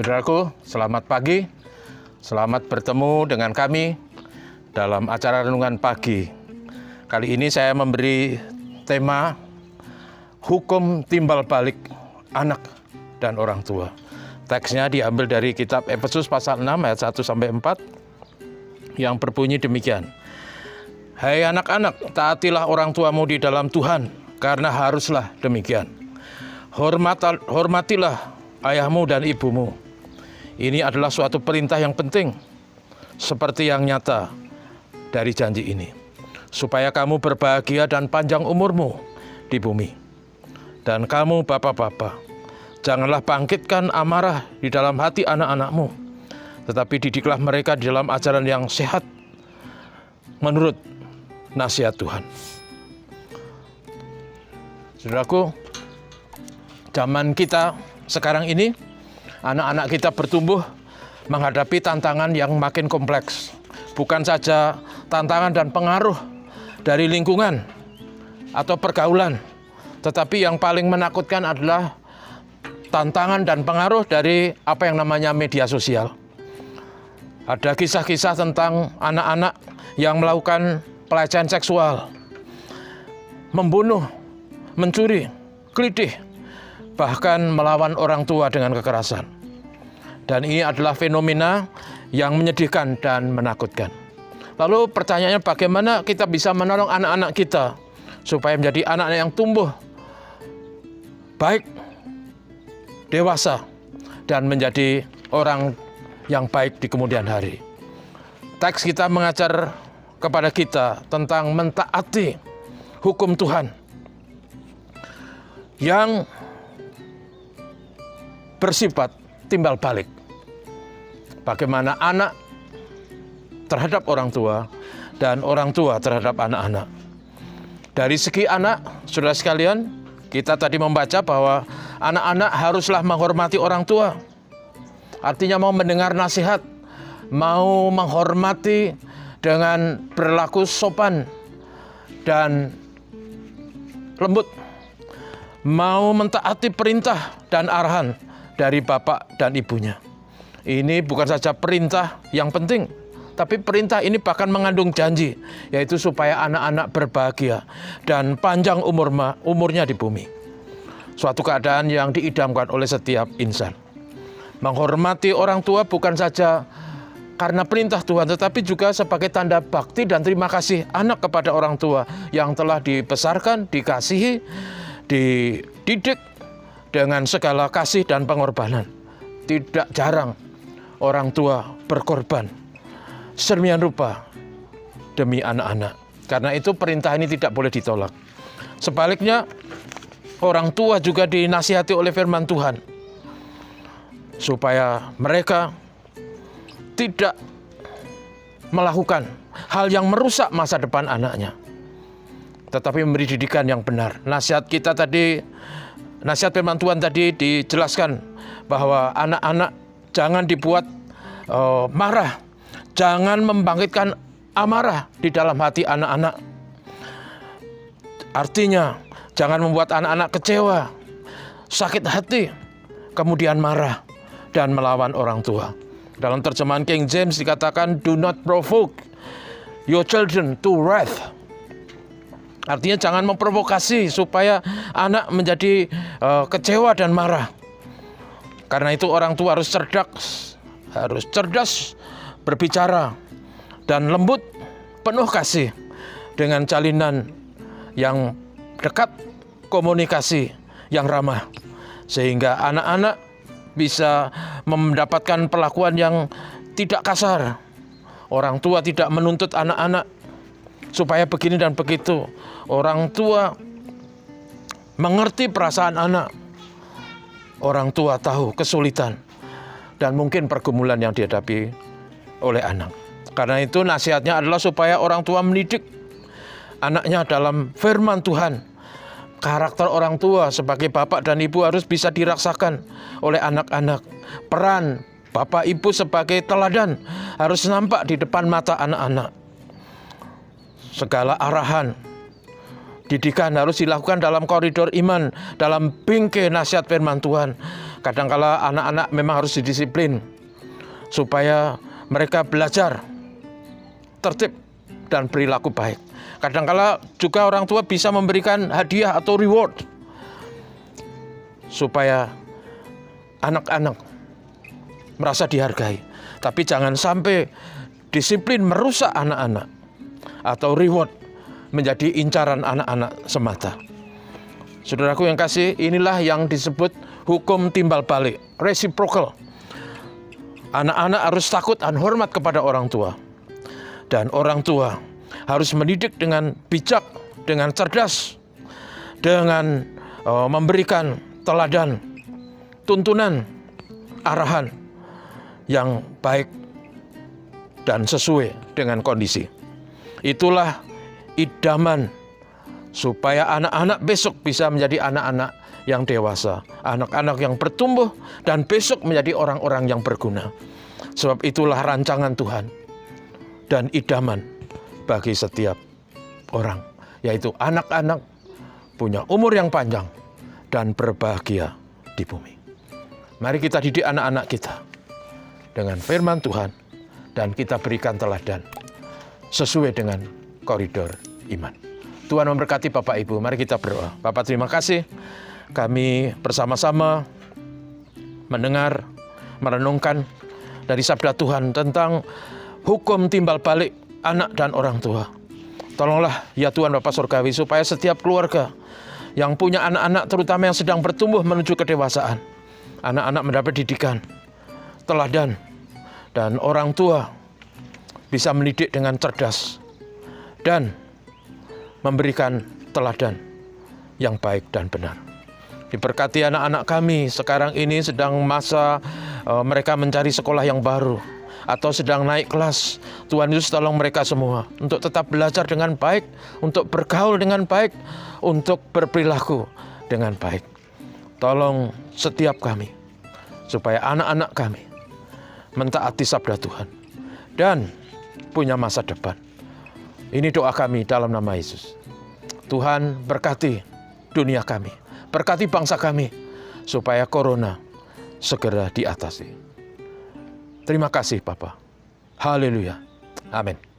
Saudaraku, selamat pagi. Selamat bertemu dengan kami dalam acara Renungan Pagi. Kali ini saya memberi tema Hukum Timbal Balik Anak dan Orang Tua. Teksnya diambil dari kitab Efesus pasal 6 ayat 1-4 yang berbunyi demikian. Hai anak-anak, taatilah orang tuamu di dalam Tuhan, karena haruslah demikian. Hormatilah ayahmu dan ibumu. Ini adalah suatu perintah yang penting, seperti yang nyata dari janji ini, supaya kamu berbahagia dan panjang umurmu di bumi. Dan kamu bapak-bapak, janganlah bangkitkan amarah di dalam hati anak-anakmu, tetapi didiklah mereka di dalam ajaran yang sehat menurut nasihat Tuhan. Saudaraku, zaman kita sekarang ini, anak-anak kita bertumbuh menghadapi tantangan yang makin kompleks. Bukan saja tantangan dan pengaruh dari lingkungan atau pergaulan, tetapi yang paling menakutkan adalah tantangan dan pengaruh dari apa yang namanya media sosial. Ada kisah-kisah tentang anak-anak yang melakukan pelecehan seksual, membunuh, mencuri, kelitih, bahkan melawan orang tua dengan kekerasan. Dan ini adalah fenomena yang menyedihkan dan menakutkan. Lalu pertanyaannya, bagaimana kita bisa menolong anak-anak kita supaya menjadi anak-anak yang tumbuh baik, dewasa, dan menjadi orang yang baik di kemudian hari. Teks kita mengajar kepada kita tentang mentaati hukum Tuhan yang bersifat timbal balik. Bagaimana anak terhadap orang tua dan orang tua terhadap anak-anak. Dari segi anak, saudara sekalian, kita tadi membaca bahwa anak-anak haruslah menghormati orang tua. Artinya mau mendengar nasihat, mau menghormati dengan berlaku sopan dan lembut, mau mentaati perintah dan arahan dari bapak dan ibunya. Ini bukan saja perintah yang penting, tapi perintah ini bahkan mengandung janji, yaitu supaya anak-anak berbahagia dan panjang umurnya di bumi. Suatu keadaan yang diidamkan oleh setiap insan. Menghormati orang tua bukan saja karena perintah Tuhan, tetapi juga sebagai tanda bakti dan terima kasih anak kepada orang tua yang telah dibesarkan, dikasihi, dididik dengan segala kasih dan pengorbanan. Tidak jarang orang tua berkorban sedemikian rupa demi anak-anak. Karena itu perintah ini tidak boleh ditolak. Sebaliknya, orang tua juga dinasihati oleh firman Tuhan supaya mereka tidak melakukan hal yang merusak masa depan anaknya, tetapi memberi didikan yang benar. Nasihat kita tadi, nasihat firman Tuhan tadi dijelaskan bahwa anak-anak jangan dibuat marah, jangan membangkitkan amarah di dalam hati anak-anak. Artinya, jangan membuat anak-anak kecewa, sakit hati, kemudian marah dan melawan orang tua. Dalam terjemahan King James dikatakan, do not provoke your children to wrath. Artinya jangan memprovokasi supaya anak menjadi kecewa dan marah. Karena itu orang tua harus cerdas berbicara dan lembut, penuh kasih, dengan jalinan yang dekat, komunikasi yang ramah, sehingga anak-anak bisa mendapatkan perlakuan yang tidak kasar. Orang tua tidak menuntut anak-anak supaya begini dan begitu. Orang tua mengerti perasaan anak. Orang tua tahu kesulitan dan mungkin pergumulan yang dihadapi oleh anak. Karena itu nasihatnya adalah supaya orang tua mendidik anaknya dalam firman Tuhan. Karakter orang tua sebagai bapak dan ibu harus bisa dirasakan oleh anak-anak. Peran bapak ibu sebagai teladan harus nampak di depan mata anak-anak. Segala arahan, didikan harus dilakukan dalam koridor iman, dalam bingkai nasihat firman Tuhan. Kadangkala anak-anak memang harus didisiplin supaya mereka belajar tertib dan perilaku baik. Kadangkala juga orang tua bisa memberikan hadiah atau reward supaya anak-anak merasa dihargai. Tapi jangan sampai disiplin merusak anak-anak atau reward menjadi incaran anak-anak semata. Saudaraku yang kasih, inilah yang disebut hukum timbal balik, reciprocal. Anak-anak harus takut dan hormat kepada orang tua. Dan orang tua harus mendidik dengan bijak, dengan cerdas, dengan memberikan teladan, tuntunan, arahan yang baik dan sesuai dengan kondisi. Itulah idaman supaya anak-anak besok bisa menjadi anak-anak yang dewasa, anak-anak yang bertumbuh dan besok menjadi orang-orang yang berguna. Sebab itulah rancangan Tuhan dan idaman bagi setiap orang, yaitu anak-anak punya umur yang panjang dan berbahagia di bumi. Mari kita didik anak-anak kita dengan firman Tuhan dan kita berikan teladan sesuai dengan koridor iman. Tuhan memberkati Bapak Ibu. Mari kita berdoa. Bapak, terima kasih kami bersama-sama mendengar, merenungkan dari sabda Tuhan tentang hukum timbal balik anak dan orang tua. Tolonglah ya Tuhan Bapa Surgawi supaya setiap keluarga yang punya anak-anak terutama yang sedang bertumbuh menuju kedewasaan, anak-anak mendapat didikan, teladan, dan orang tua bisa mendidik dengan cerdas dan memberikan teladan yang baik dan benar. Diberkati anak-anak kami sekarang ini sedang masa mereka mencari sekolah yang baru atau sedang naik kelas. Tuhan Yesus tolong mereka semua untuk tetap belajar dengan baik, untuk bergaul dengan baik, untuk berperilaku dengan baik. Tolong setiap kami supaya anak-anak kami mentaati sabda Tuhan dan punya masa depan. Ini doa kami dalam nama Yesus. Tuhan berkati dunia kami, berkati bangsa kami, supaya corona segera diatasi. Terima kasih Bapa. Haleluya. Amin.